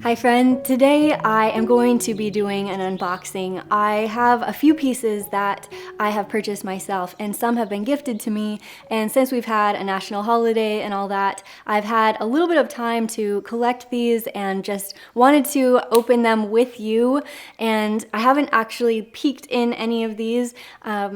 Hi friend, today I am going to be doing an unboxing. I have a few pieces that I have purchased myself and some have been gifted to me, and since we've had a national holiday and all that, I've had a little bit of time to collect these and just wanted to open them with you, and I haven't actually peeked in any of these,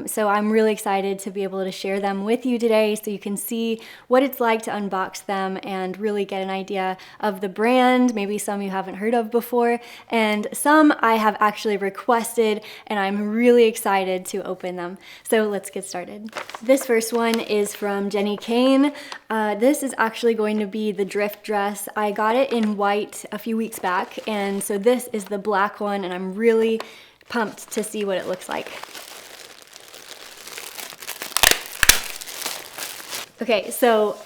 so I'm really excited to be able to share them with you today so you can see what it's like to unbox them and really get an idea of the brand, maybe some you haven't heard of before, and some I have actually requested, and I'm really excited to open them. So let's get started. This first one is from Jenni Kayne. This is actually going to be the drift dress. I got it in white a few weeks back, and so this is the black one, and I'm really pumped to see what it looks like. Okay, so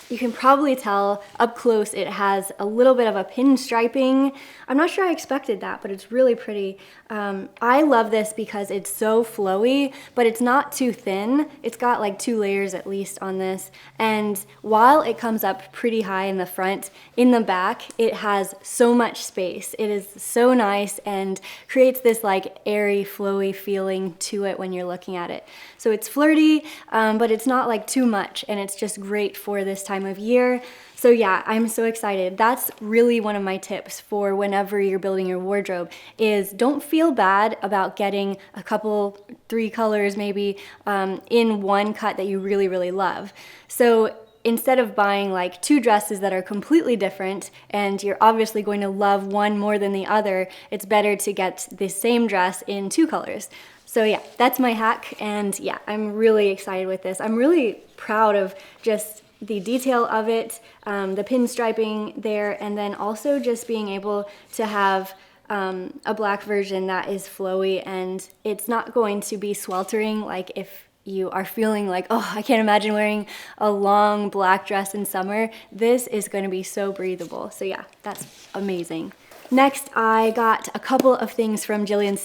you can probably tell up close it has a little bit of a pinstriping. I'm not sure I expected that, but it's really pretty. I love this because it's so flowy, but it's not too thin. It's got like 2 layers at least on this. And while it comes up pretty high in the front, in the back, it has so much space. It is so nice and creates this like airy, flowy feeling to it when you're looking at it. So it's flirty, but it's not like too much, and it's just great for this time of year. So yeah, I'm so excited. That's really one of my tips for whenever you're building your wardrobe is don't feel bad about getting a couple, 3 colors maybe in one cut that you really, really love. So instead of buying like 2 dresses that are completely different and you're obviously going to love one more than the other, it's better to get the same dress in 2 colors. So yeah, that's my hack, and yeah, I'm really excited with this. I'm really proud of just the detail of it, the pinstriping there, and then also just being able to have a black version that is flowy, and it's not going to be sweltering like if you are feeling like, oh, I can't imagine wearing a long black dress in summer. This is going to be so breathable. So yeah, that's amazing. Next, I got a couple of things from Gillian.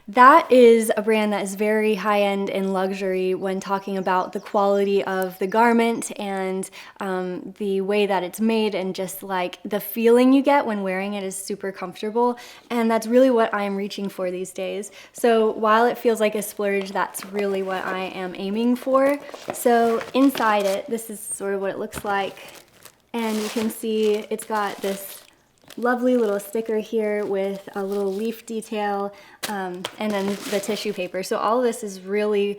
That is a brand that is very high-end and luxury when talking about the quality of the garment and the way that it's made, and just like the feeling you get when wearing it is super comfortable, and that's really what I'm reaching for these days. So while it feels like a splurge, that's really what I am aiming for. So inside it, this is sort of what it looks like, and you can see it's got this lovely little sticker here with a little leaf detail, and then the tissue paper. So all of this is really,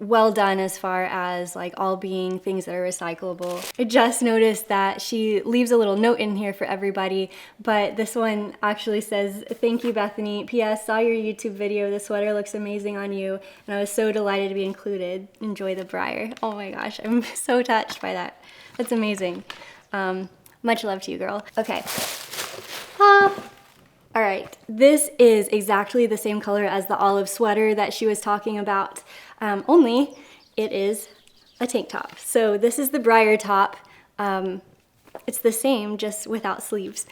well done as far as like all being things that are recyclable. I just noticed that she leaves a little note in here for everybody, but this one actually says, "Thank you, Bethany. P.S. Saw your YouTube video. The sweater looks amazing on you, and I was so delighted to be included. Enjoy the briar." Oh my gosh, I'm so touched by that. That's amazing. Much love to you, girl. Okay. All right, this is exactly the same color as the olive sweater that she was talking about, only it is a tank top. So this is the briar top. It's the same, just without sleeves.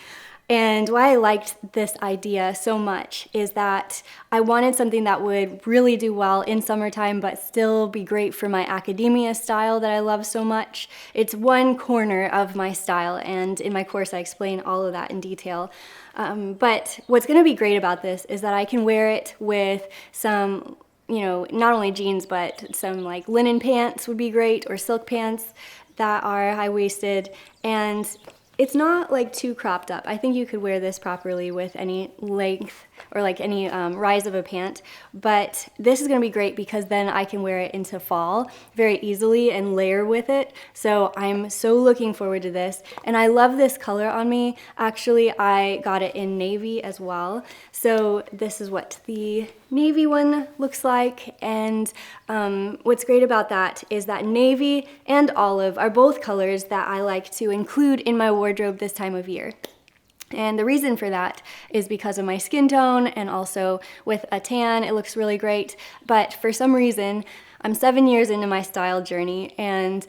And why I liked this idea so much is that I wanted something that would really do well in summertime but still be great for my academia style that I love so much. It's one corner of my style, and in my course I explain all of that in detail. But what's going to be great about this is that I can wear it with some, not only jeans, but some like linen pants would be great, or silk pants that are high-waisted, and it's not like too cropped up. I think you could wear this properly with any length or like any rise of a pant, but this is gonna be great because then I can wear it into fall very easily and layer with it. So I'm so looking forward to this, and I love this color on me. Actually, I got it in navy as well. So this is what the navy one looks like, and what's great about that is that navy and olive are both colors that I like to include in my wardrobe this time of year. And the reason for that is because of my skin tone, and also with a tan, it looks really great. But for some reason, I'm 7 years into my style journey, and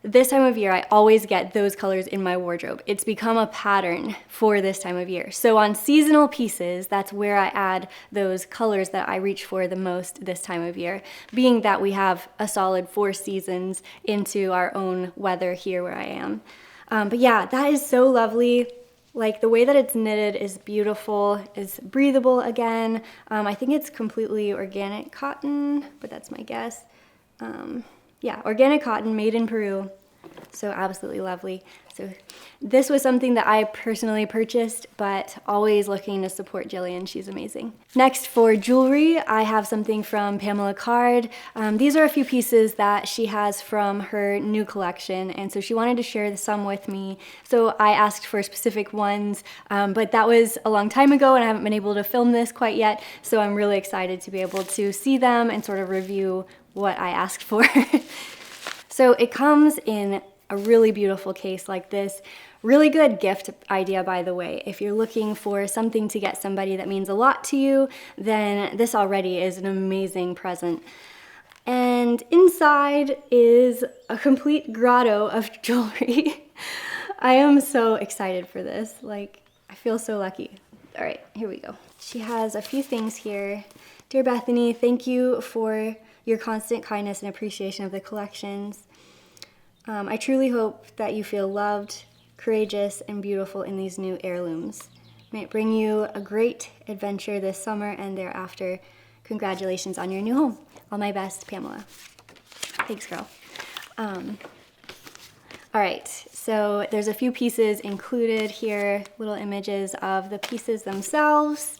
this time of year, I always get those colors in my wardrobe. It's become a pattern for this time of year. So on seasonal pieces, that's where I add those colors that I reach for the most this time of year, being that we have a solid 4 seasons into our own weather here where I am. But yeah, that is so lovely. Like the way that it's knitted is beautiful, is breathable again. I think it's completely organic cotton, but that's my guess. Yeah, organic cotton made in Peru. So absolutely lovely. So this was something that I personally purchased, but always looking to support Gillian. She's amazing. Next, for jewelry, I have something from Pamela Card. These are a few pieces that she has from her new collection, and so she wanted to share some with me. So I asked for specific ones, but that was a long time ago and I haven't been able to film this quite yet. So I'm really excited to be able to see them and sort of review what I asked for. So it comes in a really beautiful case like this. Really good gift idea, by the way. If you're looking for something to get somebody that means a lot to you, then this already is an amazing present. And inside is a complete grotto of jewelry. I am so excited for this. Like, I feel so lucky. All right, here we go. She has a few things here. Dear Bethany, thank you for your constant kindness and appreciation of the collections. I truly hope that you feel loved, courageous, and beautiful in these new heirlooms. May it bring you a great adventure this summer and thereafter. Congratulations on your new home. All my best, Pamela. Thanks, girl. All right, so there's a few pieces included here, little images of the pieces themselves,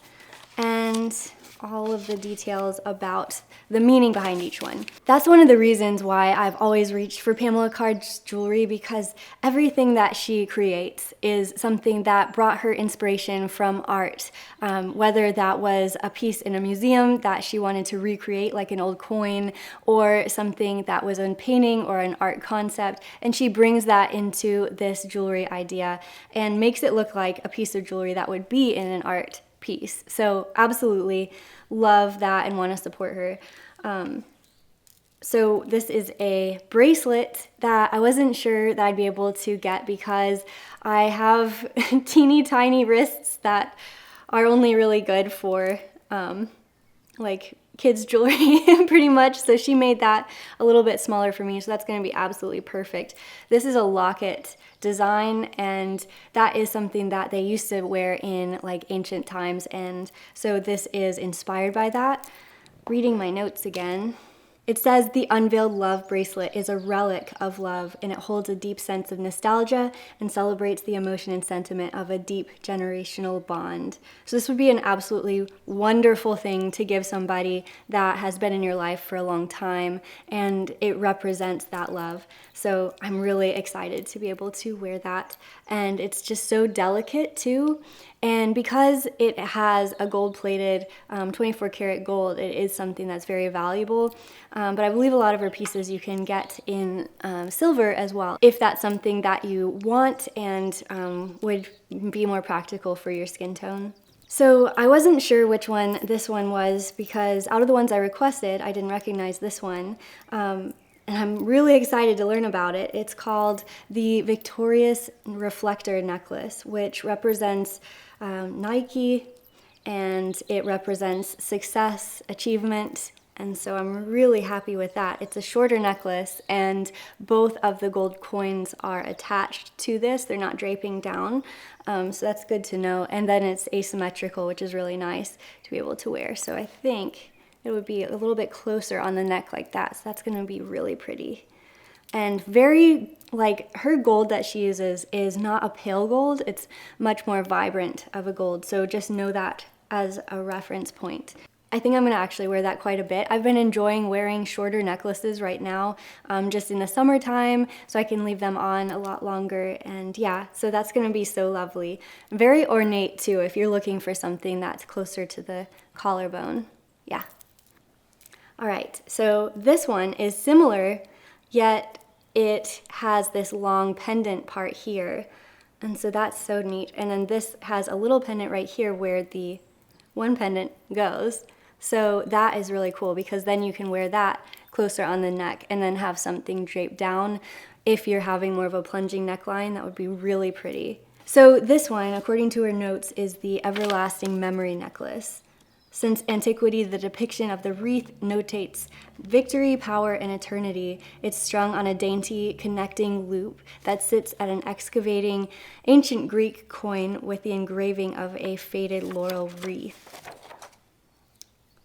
and all of the details about the meaning behind each one. That's one of the reasons why I've always reached for Pamela Card's jewelry, because everything that she creates is something that brought her inspiration from art, whether that was a piece in a museum that she wanted to recreate like an old coin, or something that was a painting or an art concept, and she brings that into this jewelry idea and makes it look like a piece of jewelry that would be in an art piece. So absolutely love that and want to support her. So this is a bracelet that I wasn't sure that I'd be able to get because I have teeny tiny wrists that are only really good for like kids jewelry pretty much. So she made that a little bit smaller for me. So that's going to be absolutely perfect. This is a locket design, and that is something that they used to wear in like ancient times. And so this is inspired by that. Reading my notes again. It says the unveiled love bracelet is a relic of love, and it holds a deep sense of nostalgia and celebrates the emotion and sentiment of a deep generational bond. So this would be an absolutely wonderful thing to give somebody that has been in your life for a long time, and it represents that love. So I'm really excited to be able to wear that, and it's just so delicate too. And because it has a gold-plated 24 karat gold, it is something that's very valuable. But I believe a lot of her pieces you can get in silver as well, if that's something that you want and would be more practical for your skin tone. So I wasn't sure which one this one was, because out of the ones I requested, I didn't recognize this one. And I'm really excited to learn about it. It's called the Victorious Reflector Necklace, which represents Nike, and it represents success, achievement, and so I'm really happy with that. It's a shorter necklace, and both of the gold coins are attached to this. They're not draping down, so that's good to know. And then it's asymmetrical, which is really nice to be able to wear. So I think it would be a little bit closer on the neck like that, so that's going to be really pretty. And very, like, her gold that she uses is not a pale gold, it's much more vibrant of a gold, so just know that as a reference point. I think I'm gonna actually wear that quite a bit. I've been enjoying wearing shorter necklaces right now, just in the summertime, so I can leave them on a lot longer, and yeah, so that's gonna be so lovely. Very ornate too, if you're looking for something that's closer to the collarbone. Yeah. All right, so this one is similar, yet it has this long pendant part here, and so that's so neat. And then this has a little pendant right here where the one pendant goes, so that is really cool, because then you can wear that closer on the neck and then have something draped down. If you're having more of a plunging neckline, that would be really pretty. So this one, according to her notes, is the Everlasting Memory Necklace. Since antiquity, the depiction of the wreath notates victory, power, and eternity. It's strung on a dainty connecting loop that sits at an excavating ancient Greek coin with the engraving of a faded laurel wreath.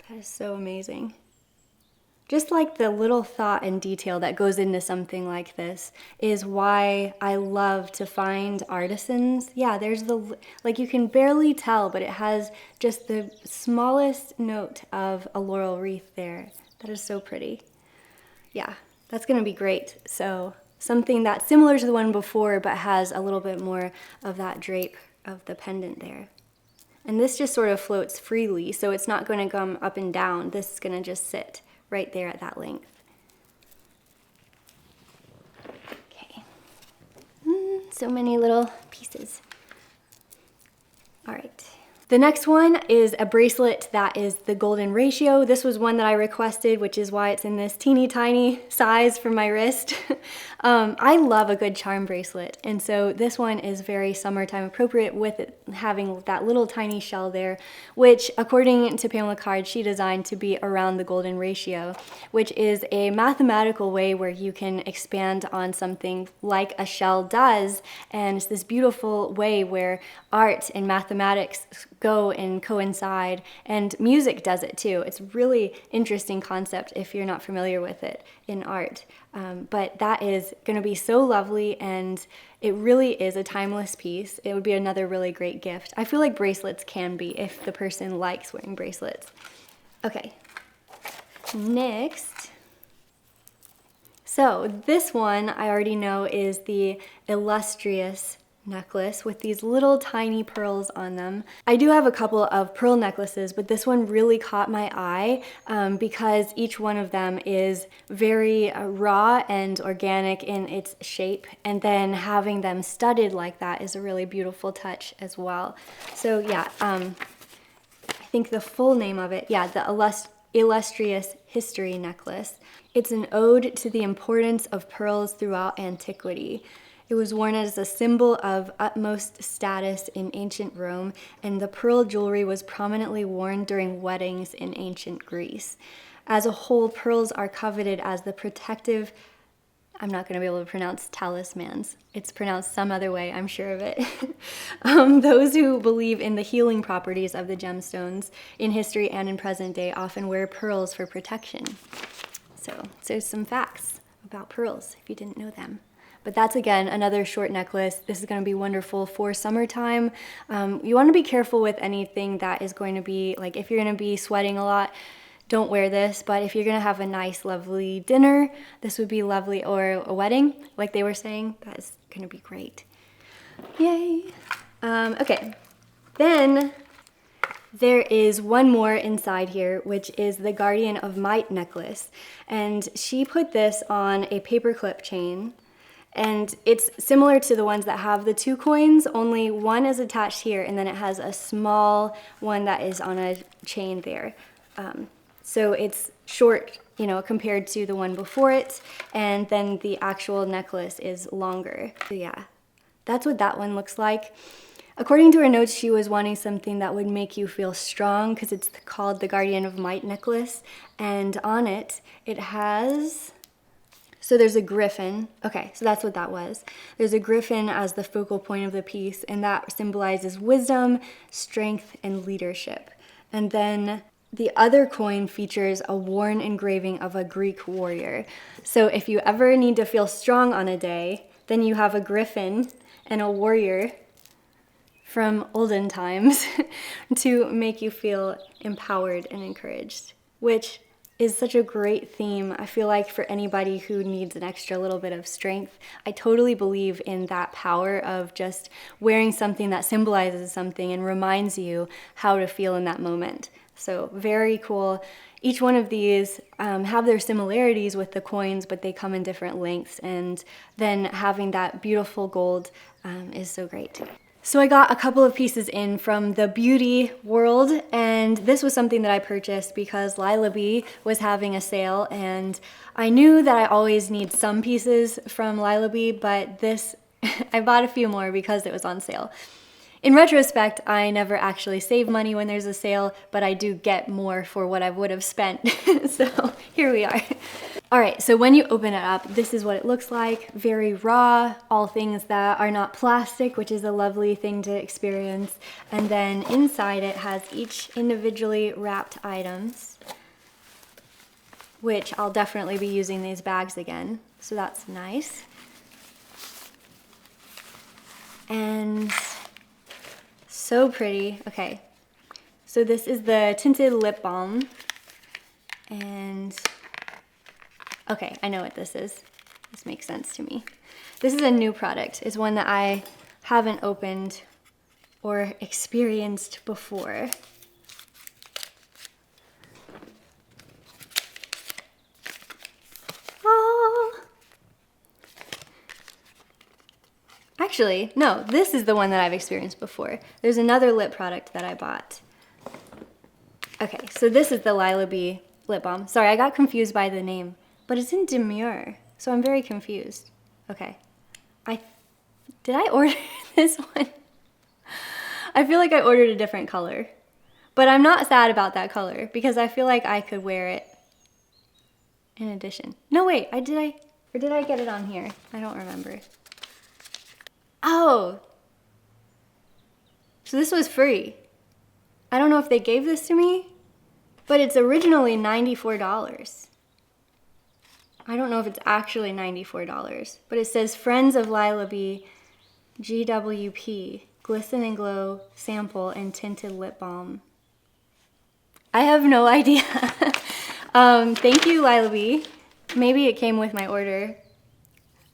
That is so amazing. Just like the little thought and detail that goes into something like this is why I love to find artisans. Yeah, there's like you can barely tell, but it has just the smallest note of a laurel wreath there. That is so pretty. Yeah, that's gonna be great. So something that's similar to the one before, but has a little bit more of that drape of the pendant there. And this just sort of floats freely, so it's not gonna come up and down. This is gonna just sit right there at that length. Okay. So many little pieces. All right. The next one is a bracelet that is the golden ratio. This was one that I requested, which is why it's in this teeny tiny size for my wrist. I love a good charm bracelet, and so this one is very summertime appropriate with it having that little tiny shell there, which according to Pamela Card, she designed to be around the golden ratio, which is a mathematical way where you can expand on something like a shell does, and it's this beautiful way where art and mathematics go and coincide, and music does it too. It's a really interesting concept if you're not familiar with it in art. But that is going to be so lovely, and it really is a timeless piece. It would be another really great gift. I feel like bracelets can be if the person likes wearing bracelets. Okay, next. So this one I already know is the illustrious necklace with these little tiny pearls on them. I do have a couple of pearl necklaces, but this one really caught my eye because each one of them is very raw and organic in its shape, and then having them studded like that is a really beautiful touch as well. So yeah, I think the full name of it, yeah, the Illustrious History Necklace. It's an ode to the importance of pearls throughout antiquity. It was worn as a symbol of utmost status in ancient Rome, and the pearl jewelry was prominently worn during weddings in ancient Greece. As a whole, pearls are coveted as the protective, I'm not going to be able to pronounce talismans. It's pronounced some other way, I'm sure of it. Those who believe in the healing properties of the gemstones in history and in present day often wear pearls for protection. So some facts about pearls if you didn't know them. But that's, again, another short necklace. This is going to be wonderful for summertime. You want to be careful with anything that is going to be, like if you're going to be sweating a lot, don't wear this. But if you're going to have a nice, lovely dinner, this would be lovely. Or a wedding, like they were saying, that is going to be great. Yay. Okay, then there is one more inside here, which is the Guardian of Might necklace. And she put this on a paperclip chain. And it's similar to the ones that have the 2 coins, only one is attached here, and then it has a small one that is on a chain there. So it's short, you know, compared to the one before it, and then the actual necklace is longer. So yeah, that's what that one looks like. According to her notes, she was wanting something that would make you feel strong because it's called the Guardian of Might necklace, and on it, it has... So there's a griffin. Okay, so that's what that was. There's a griffin as the focal point of the piece, and that symbolizes wisdom, strength, and leadership. And then the other coin features a worn engraving of a Greek warrior. So if you ever need to feel strong on a day, then you have a griffin and a warrior from olden times to make you feel empowered and encouraged, which is such a great theme. I feel like for anybody who needs an extra little bit of strength, I totally believe in that power of just wearing something that symbolizes something and reminds you how to feel in that moment. So very cool. Each one of these have their similarities with the coins, but they come in different lengths, and then having that beautiful gold is so great. So I got a couple of pieces in from the beauty world, and this was something that I purchased because Lilah B was having a sale, and I knew that I always need some pieces from Lilah B, but this, I bought a few more because it was on sale. In retrospect, I never actually save money when there's a sale, but I do get more for what I would have spent. So here we are. All right, so when you open it up, this is what it looks like. Very raw, all things that are not plastic, which is a lovely thing to experience. And then inside it has each individually wrapped items, which I'll definitely be using these bags again. So that's nice. And so pretty. Okay, so this is the tinted lip balm. And okay, I know what this is. This makes sense to me. This is a new product. It's one that I haven't opened or experienced before. Oh. Actually, no, this is the one that I've experienced before. There's another lip product that I bought. Okay, so this is the Lilah B lip balm. Sorry, I got confused by the name. But it's in demure, so I'm very confused. Okay, did I order this one? I feel like I ordered a different color, but I'm not sad about that color because I feel like I could wear it in addition. No, wait, did I get it on here? I don't remember. Oh, so this was free. I don't know if they gave this to me, but it's originally $94. I don't know if it's actually $94, but it says Friends of Lilah B, GWP, Glisten and Glow Sample and Tinted Lip Balm. I have no idea. Thank you, Lilah B. Maybe it came with my order.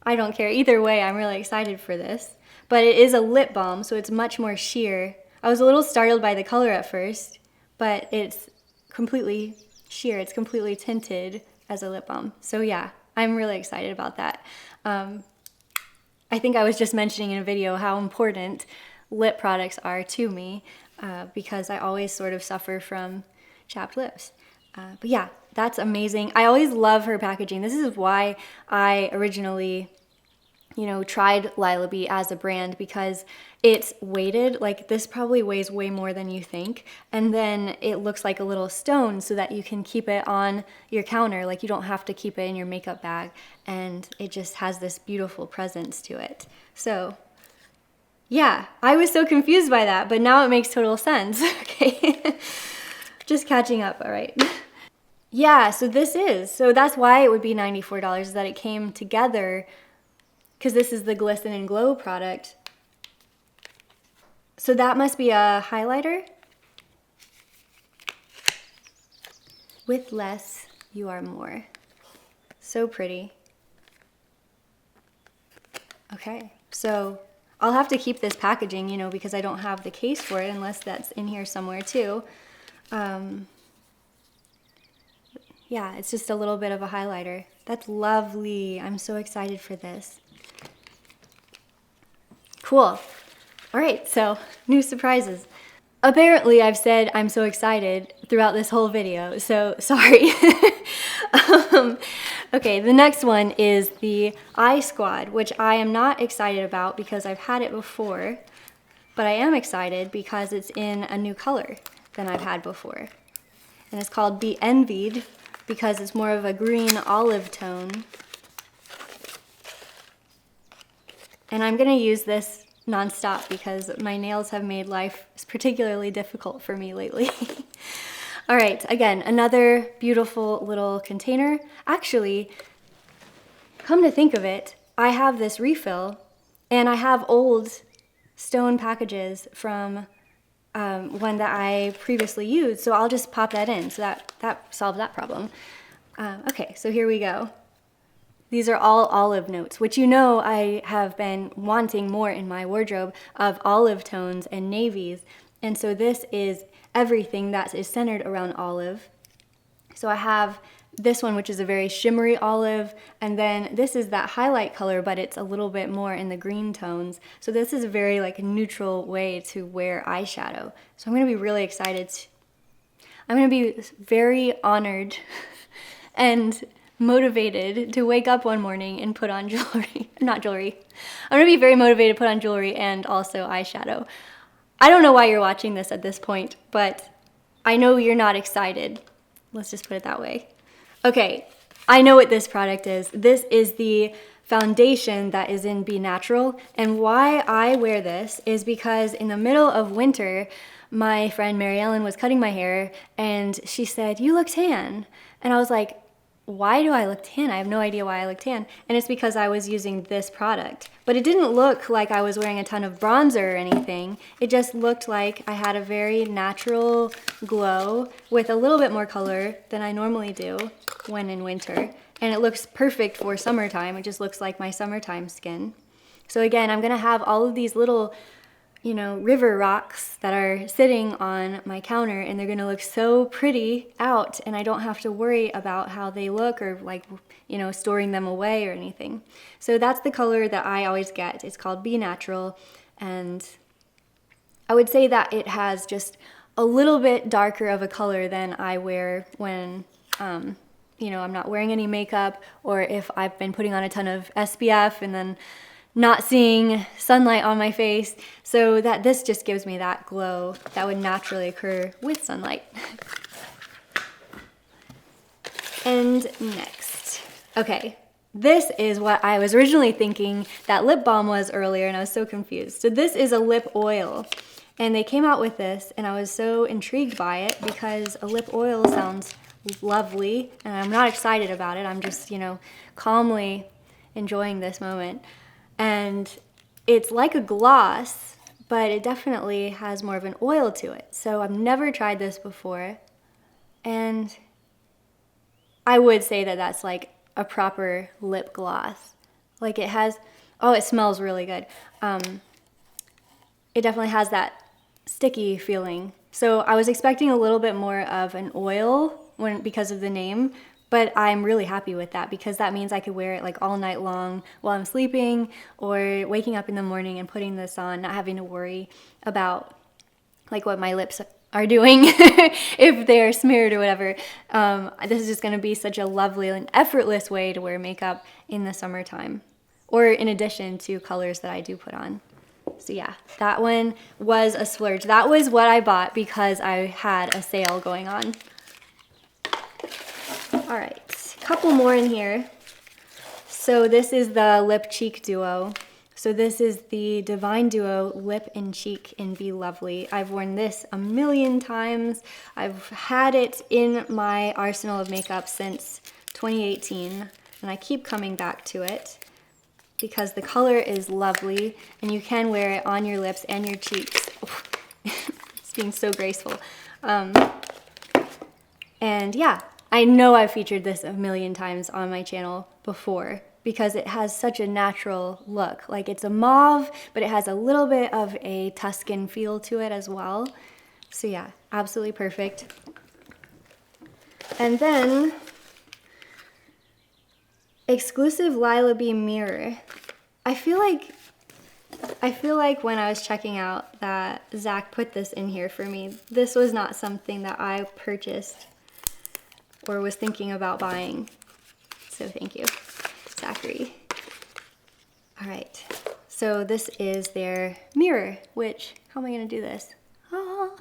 I don't care. Either way, I'm really excited for this. But it is a lip balm, so it's much more sheer. I was a little startled by the color at first, but it's completely sheer. It's completely tinted as a lip balm. So yeah, I'm really excited about that. I think I was just mentioning in a video how important lip products are to me because I always sort of suffer from chapped lips. But yeah, that's amazing. I always love her packaging. This is why I originally, tried Lilah B as a brand, because it's weighted. Like, this probably weighs way more than you think, and then it looks like a little stone so that you can keep it on your counter. Like, you don't have to keep it in your makeup bag, and it just has this beautiful presence to it. So yeah, I was so confused by that, but now it makes total sense. Okay. Just catching up. All right. Yeah, so that's why it would be $94, is that it came together, because this is the Glisten and Glow product. So that must be a highlighter. With less, you are more. So pretty. Okay, so I'll have to keep this packaging, because I don't have the case for it, unless that's in here somewhere too. Yeah, it's just a little bit of a highlighter. That's lovely. I'm so excited for this. Cool. All right, so new surprises. Apparently I've said I'm so excited throughout this whole video, so sorry. Okay, the next one is the Eye Squad, which I am not excited about because I've had it before, but I am excited because it's in a new color than I've had before. And it's called Be Envied because it's more of a green olive tone. And I'm gonna use this nonstop because my nails have made life particularly difficult for me lately. All right, again, another beautiful little container. Actually, come to think of it, I have this refill and I have old stone packages from one that I previously used, so I'll just pop that in, so that solves that problem. Okay, so here we go. These are all olive notes, which I have been wanting more in my wardrobe of olive tones and navies, and so this is everything that is centered around olive. So I have this one, which is a very shimmery olive, and then this is that highlight color, but it's a little bit more in the green tones. So this is a very neutral way to wear eyeshadow. So I'm gonna be really excited. I'm gonna be very honored and motivated to wake up one morning and put on jewelry. Not jewelry. I'm gonna be very motivated to put on jewelry and also eyeshadow. I don't know why you're watching this at this point, but I know you're not excited. Let's just put it that way. Okay, I know what this product is. This is the foundation that is in Be Natural, and why I wear this is because in the middle of winter, my friend Mary Ellen was cutting my hair, and she said, "You look tan." And I was like, why do I look tan? I have no idea why I look tan. And it's because I was using this product. But it didn't look like I was wearing a ton of bronzer or anything. It just looked like I had a very natural glow with a little bit more color than I normally do when in winter. And it looks perfect for summertime. It just looks like my summertime skin. So again, I'm gonna have all of these little, you know, river rocks that are sitting on my counter, and they're gonna look so pretty out, and I don't have to worry about how they look or like, you know, storing them away or anything. So that's the color that I always get. It's called Be Natural, and I would say that it has just a little bit darker of a color than I wear when, you know, I'm not wearing any makeup, or if I've been putting on a ton of SPF and then not seeing sunlight on my face, so that this just gives me that glow that would naturally occur with sunlight. And next, okay, this is what I was originally thinking that lip balm was earlier, and I was so confused. So this is a lip oil, and they came out with this, and I was so intrigued by it because a lip oil sounds lovely, and I'm not excited about it. I'm just, you know, calmly enjoying this moment. And it's like a gloss, but it definitely has more of an oil to it. So I've never tried this before, and I would say that that's like a proper lip gloss. Like it has, oh, it smells really good. It definitely has that sticky feeling. So I was expecting a little bit more of an oil because of the name, but I'm really happy with that because that means I could wear it like all night long while I'm sleeping or waking up in the morning and putting this on, not having to worry about like what my lips are doing if they're smeared or whatever. This is just gonna be such a lovely and effortless way to wear makeup in the summertime, or in addition to colors that I do put on. So yeah, that one was a splurge. That was what I bought because I had a sale going on. All right, a couple more in here. So this is the Lip Cheek Duo. So this is the Divine Duo Lip and Cheek in Be Lovely. I've worn this a million times. I've had it in my arsenal of makeup since 2018, and I keep coming back to it because the color is lovely, and you can wear it on your lips and your cheeks. Oh, it's being so graceful. And yeah, I know I've featured this a million times on my channel before because it has such a natural look. Like it's a mauve, but it has a little bit of a Tuscan feel to it as well. So yeah, absolutely perfect. And then exclusive Lilah B mirror. I feel like when I was checking out that Zach put this in here for me. This was not something that I purchased or was thinking about buying. So thank you, Zachary. All right, so this is their mirror, which, how am I gonna do this? Ah.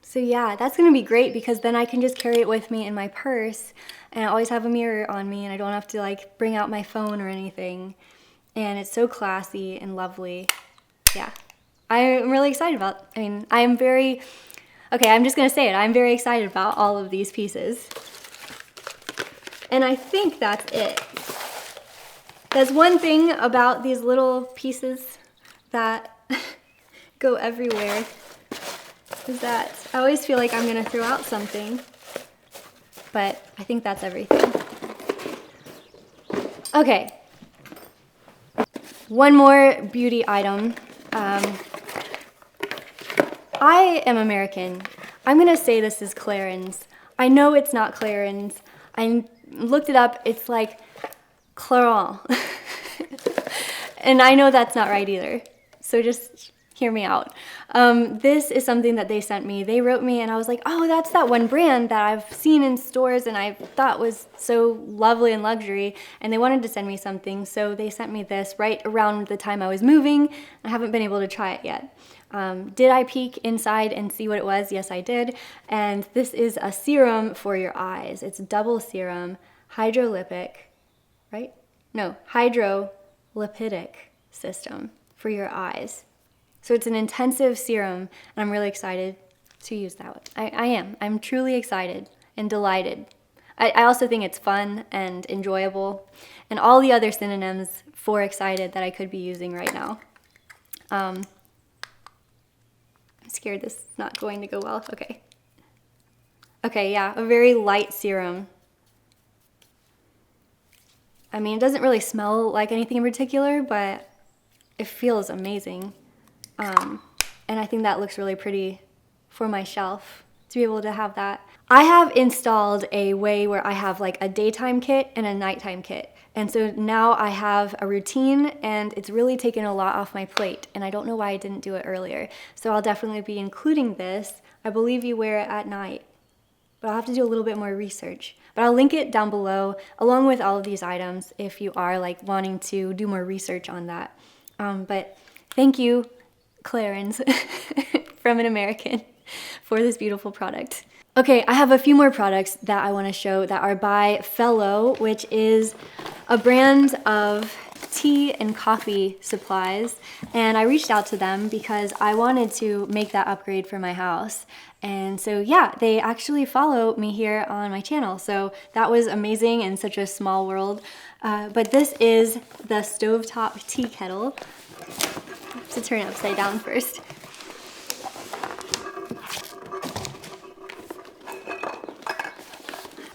So yeah, that's gonna be great because then I can just carry it with me in my purse, and I always have a mirror on me, and I don't have to like bring out my phone or anything. And it's so classy and lovely. Yeah, I'm really excited about, I'm just gonna say it, I'm very excited about all of these pieces. And I think that's it. There's one thing about these little pieces that go everywhere, is that I always feel like I'm gonna throw out something, but I think that's everything. Okay, one more beauty item. I am American. I'm gonna say this is Clarins. I know it's not Clarins. I looked it up, it's like Clarins. And I know that's not right either. So just hear me out. This is something that they sent me. They wrote me and I was like, oh, that's that one brand that I've seen in stores and I thought was so lovely and luxury, and they wanted to send me something, so they sent me this right around the time I was moving. I haven't been able to try it yet. Did I peek inside and see what it was? Yes, I did. And this is a serum for your eyes. It's double serum, hydrolipic, right? No, hydrolipidic system for your eyes. So it's an intensive serum, and I'm really excited to use that. I am. I'm truly excited and delighted. I also think it's fun and enjoyable, and all the other synonyms for excited that I could be using right now. I'm scared this is not going to go well. Okay. Okay, yeah, a very light serum. I mean, it doesn't really smell like anything in particular, but it feels amazing. And I think that looks really pretty for my shelf to be able to have that. I have installed a way where I have like a daytime kit and a nighttime kit. And so now I have a routine, and it's really taken a lot off my plate. And I don't know why I didn't do it earlier. So I'll definitely be including this. I believe you wear it at night, but I'll have to do a little bit more research. But I'll link it down below along with all of these items if you are like wanting to do more research on that. But thank you, Clarins, from an American, for this beautiful product. Okay, I have a few more products that I want to show that are by Fellow, which is a brand of tea and coffee supplies, and I reached out to them because I wanted to make that upgrade for my house. And so yeah, they actually follow me here on my channel, so that was amazing in such a small world. But this is the stovetop tea kettle. I have to turn it upside down first.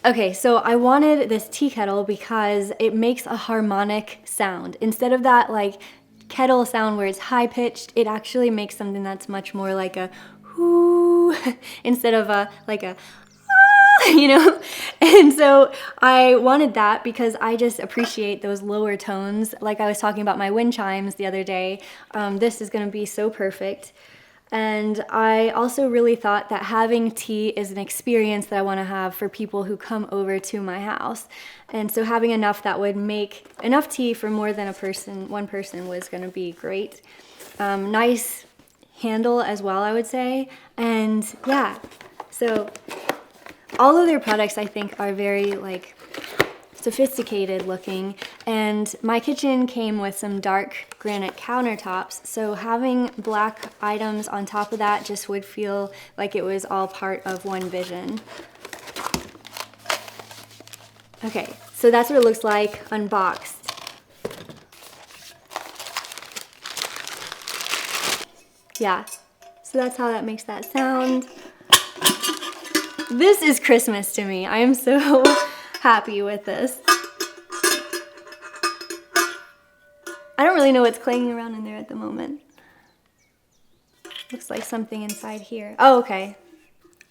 Okay, so I wanted this tea kettle because it makes a harmonic sound. Instead of that like kettle sound where it's high pitched, it actually makes something that's much more like a whoo instead of a like a ah, you know? And so I wanted that because I just appreciate those lower tones. Like I was talking about my wind chimes the other day. This is gonna be so perfect. And I also really thought that having tea is an experience that I want to have for people who come over to my house. And so having enough that would make enough tea for more than one person was going to be great. Nice handle as well, I would say. And yeah, so all of their products I think are very like sophisticated looking, and my kitchen came with some dark granite countertops, so having black items on top of that just would feel like it was all part of one vision. Okay, so that's what it looks like unboxed. Yeah, so that's how that makes that sound. This is Christmas to me. I am so happy with this. I don't really know what's clanging around in there at the moment. Looks like something inside here. Oh, okay.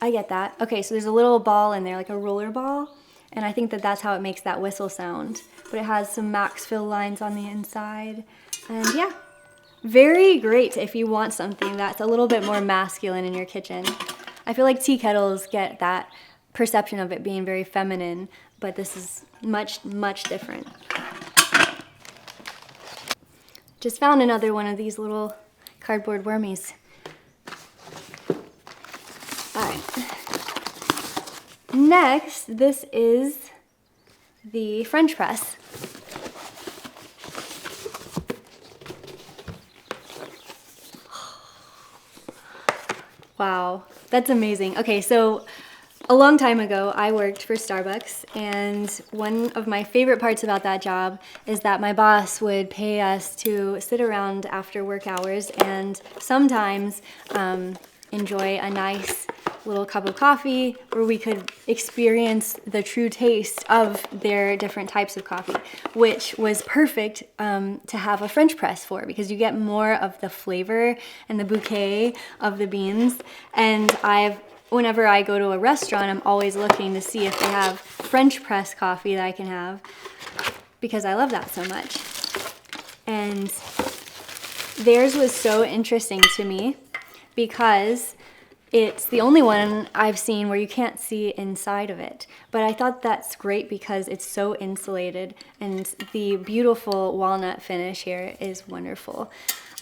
I get that. Okay, so there's a little ball in there, like a roller ball, and I think that that's how it makes that whistle sound. But it has some max fill lines on the inside. And yeah, very great if you want something that's a little bit more masculine in your kitchen. I feel like tea kettles get that perception of it being very feminine, but this is much, much different. Just found another one of these little cardboard wormies. All right. Next, this is the French press. Wow, that's amazing. Okay, so a long time ago, I worked for Starbucks, and one of my favorite parts about that job is that my boss would pay us to sit around after work hours and sometimes enjoy a nice little cup of coffee where we could experience the true taste of their different types of coffee, which was perfect to have a French press for, because you get more of the flavor and the bouquet of the beans. And whenever I go to a restaurant, I'm always looking to see if they have French press coffee that I can have, because I love that so much. And theirs was so interesting to me because it's the only one I've seen where you can't see inside of it. But I thought that's great because it's so insulated, and the beautiful walnut finish here is wonderful.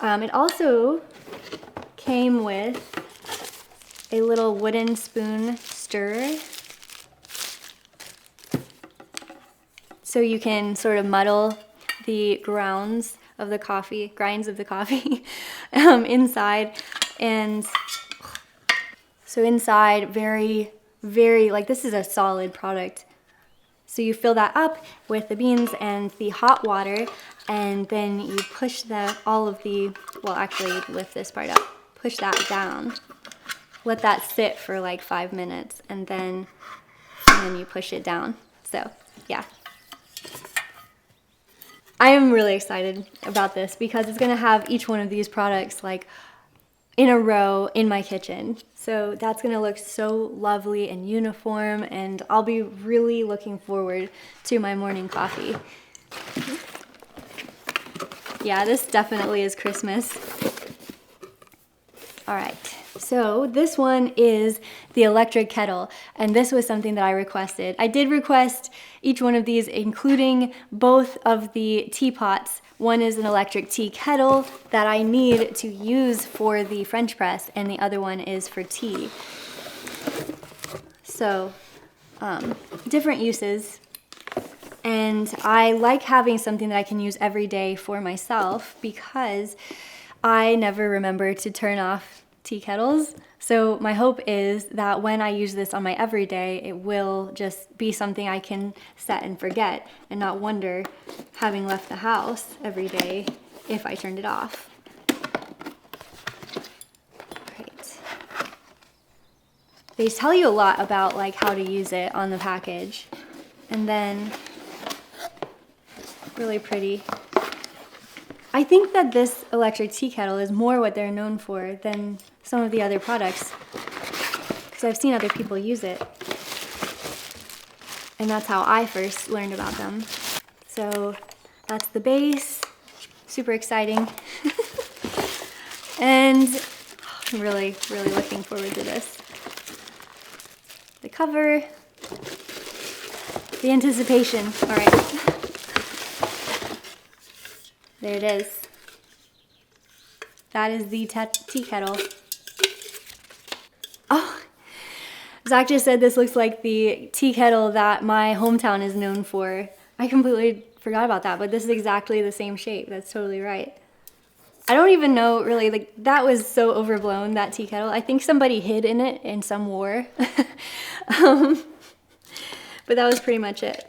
It also came with a little wooden spoon stirrer. So you can sort of muddle the grinds of the coffee inside. And so inside, very, very, like this is a solid product. So you fill that up with the beans and the hot water, and then you push well actually lift this part up, push that down, let that sit for like 5 minutes, and then you push it down. So yeah. I am really excited about this because it's gonna have each one of these products like in a row in my kitchen. So that's gonna look so lovely and uniform, and I'll be really looking forward to my morning coffee. Yeah, this definitely is Christmas. All right, so this one is the electric kettle, and this was something that I requested. I did request each one of these, including both of the teapots. One is an electric tea kettle that I need to use for the French press, and the other one is for tea. So, different uses. And I like having something that I can use every day for myself because I never remember to turn off tea kettles. So my hope is that when I use this on my everyday, it will just be something I can set and forget and not wonder, having left the house every day, if I turned it off. Right. They tell you a lot about like how to use it on the package. And then, really pretty. I think that this electric tea kettle is more what they're known for than some of the other products, because I've seen other people use it, and that's how I first learned about them. So that's the base, super exciting. And I'm really, really looking forward to this. The cover, the anticipation, all right. There it is. That is the tea kettle. Oh, Zach just said this looks like the tea kettle that my hometown is known for. I completely forgot about that, but this is exactly the same shape. That's totally right. I don't even know really, like that was so overblown, that tea kettle. I think somebody hid in it in some war. But that was pretty much it.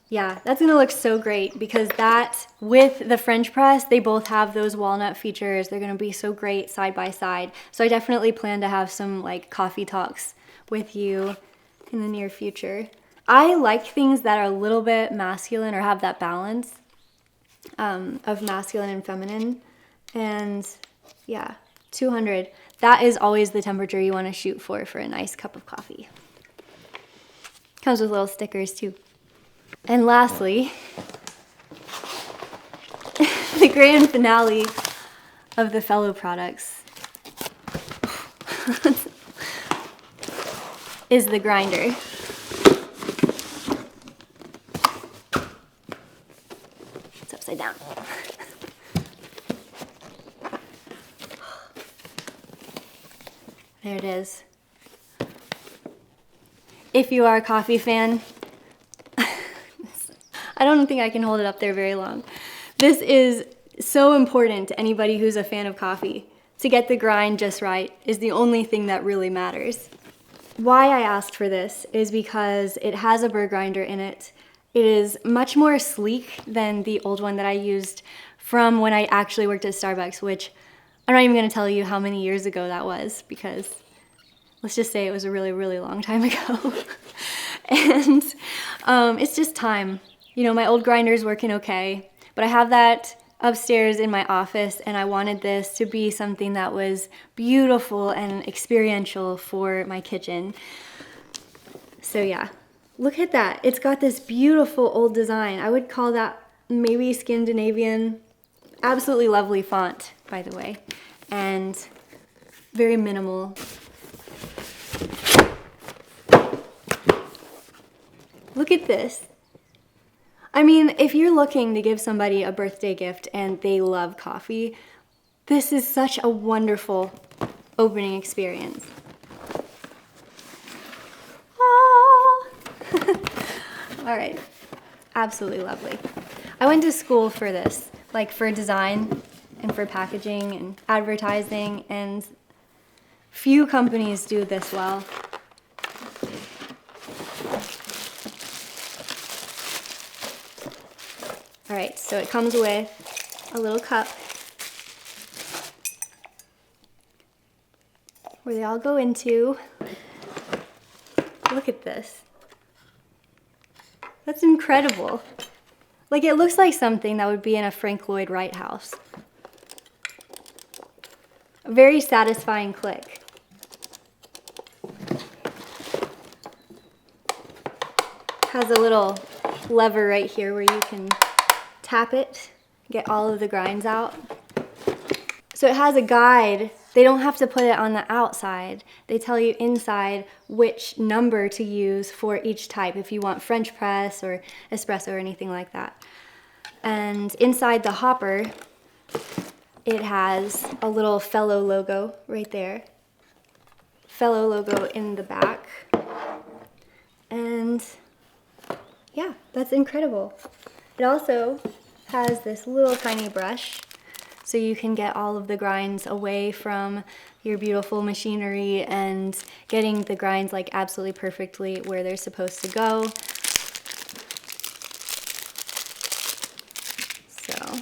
Yeah, that's gonna look so great because that, with the French press, they both have those walnut features. They're gonna be so great side by side. So I definitely plan to have some like coffee talks with you in the near future. I like things that are a little bit masculine or have that balance of masculine and feminine. And yeah, 200. That is always the temperature you wanna shoot for a nice cup of coffee. Comes with little stickers too. And lastly, the grand finale of the Fellow products is the grinder. It's upside down. There it is. If you are a coffee fan, I don't think I can hold it up there very long. This is so important to anybody who's a fan of coffee. To get the grind just right is the only thing that really matters. Why I asked for this is because it has a burr grinder in it. It is much more sleek than the old one that I used from when I actually worked at Starbucks, which I'm not even gonna tell you how many years ago that was, because let's just say it was a really, really long time ago. And it's just time. You know, my old grinder's working okay, but I have that upstairs in my office, and I wanted this to be something that was beautiful and experiential for my kitchen. So yeah, look at that. It's got this beautiful old design. I would call that maybe Scandinavian. Absolutely lovely font, by the way, and very minimal. Look at this. I mean, if you're looking to give somebody a birthday gift and they love coffee, This is such a wonderful opening experience. Ah. All right, absolutely lovely. I went to school for this, like for design and for packaging and advertising, and few companies do this well. All right, so it comes with a little cup where they all go into. Look at this. That's incredible. Like, it looks like something that would be in a Frank Lloyd Wright house. A very satisfying click. Has a little lever right here where you can tap it, get all of the grinds out. So it has a guide. They don't have to put it on the outside. They tell you inside which number to use for each type, if you want French press or espresso or anything like that. And inside the hopper, it has a little Fellow logo right there. Fellow logo in the back. And yeah, that's incredible. It also has this little tiny brush, so you can get all of the grinds away from your beautiful machinery and getting the grinds like absolutely perfectly where they're supposed to go. So,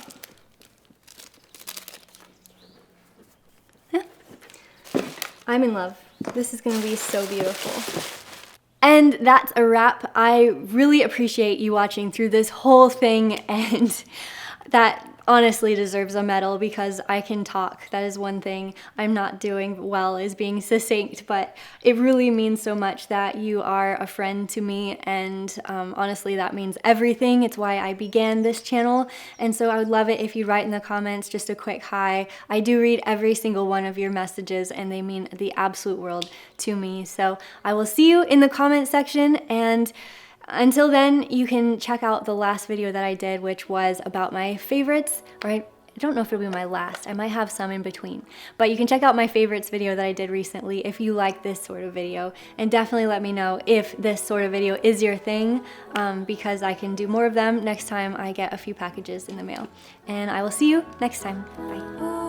yeah. I'm in love. This is gonna be so beautiful. And that's a wrap. I really appreciate you watching through this whole thing, and that honestly deserves a medal because I can talk. That is one thing I'm not doing well, is being succinct, but it really means so much that you are a friend to me, and honestly that means everything. It's why I began this channel, and so I would love it if you write in the comments just a quick hi. I do read every single one of your messages and they mean the absolute world to me. So I will see you in the comment section, and until then, you can check out the last video that I did, which was about my favorites, or I don't know if it'll be my last, I might have some in between. But you can check out my favorites video that I did recently if you like this sort of video, and definitely let me know if this sort of video is your thing, because I can do more of them next time I get a few packages in the mail. And I will see you next time. Bye.